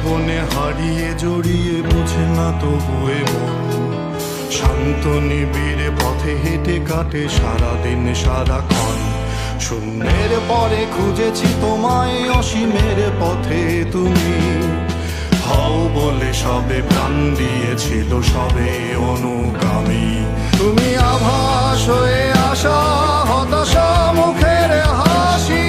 জীবনে হারিয়ে জড়িয়ে বুঝে না তবুয়ে মন শান্ত নিবিড়ে পথে হেঁটে কাটে সারাদিন সারাক্ষণ। শূন্যের পরে খুঁজেছি তোমায় অসীমের পথে তুমি হও বলে সবে প্রাণ দিয়েছিল সবে অনুগামী। তুমি আভাস হয়ে আসা হতাশা মুখের হাসি,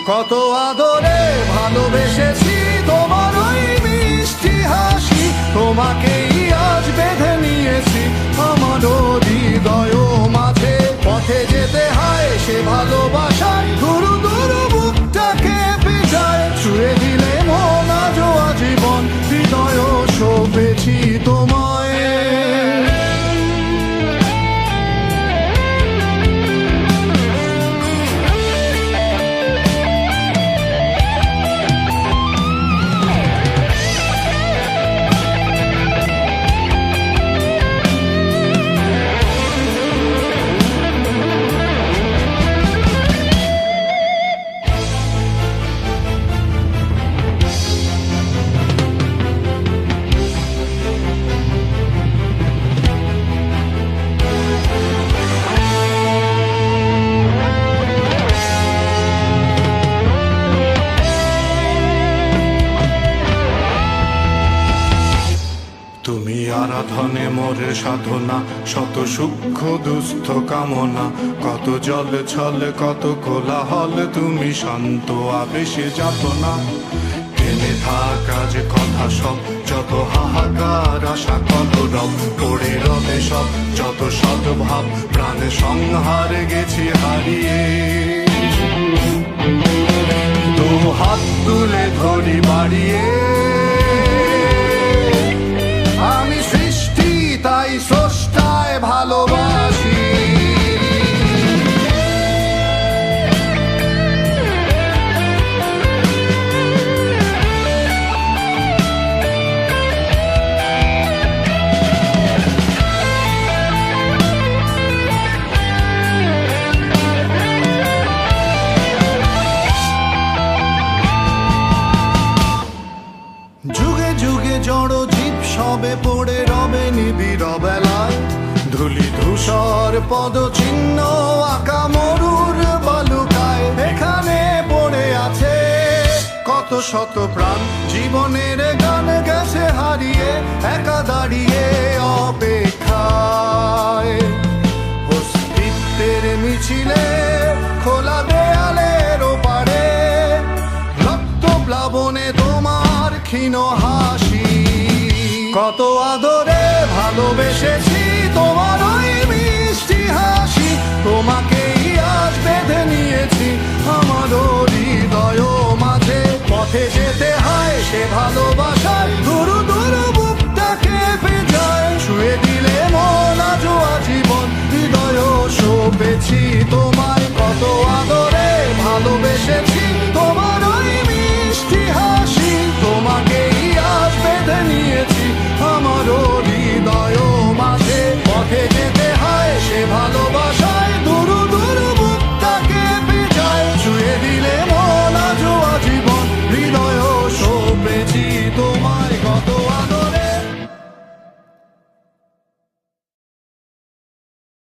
কত আদরে ভালোবেসেছি তোমার ওই মিষ্টি হাসি। তোমাকেই আজ বেঁধে নিয়েছি আমার হৃদয় মাঝে, পথে যেতে হয় সে ভালোবাসায় দুরু দুরু বুকটাকে পিছায় ছুঁয়ে দিলে মন আজও আজীবন হৃদয় শোভেছি তোমায়। তুমি আরাধনে মোরে সাধনা, শত সূক্ষ্ম দুস্থ কামনা, কত জল ছল কত কোলাহল, তুমি শান্ত আবেশে যাতনা। কেনে থাকা যে কথা সব, যত হাহাকার আশা কত রব, পড়ে রবে সব যত সদ্ভাব, প্রাণে সংহারে গেছি হারিয়ে। তো হাত তুলে ধরি বাড়িয়ে, আমি সৃষ্টি তাই স্রষ্টায় ভালোবাসি। যুগে যুগে জড় জীব সবে পড়ে রবে নিবিড় বেলায়, ধুলি ধূসর পদ চিহ্ন আঁকা মরুর বালুকায়। এখানে পড়ে আছে কত শত প্রাণ, জীবনের গান গেছে হারিয়ে একা দাঁড়িয়ে অপেক্ষা।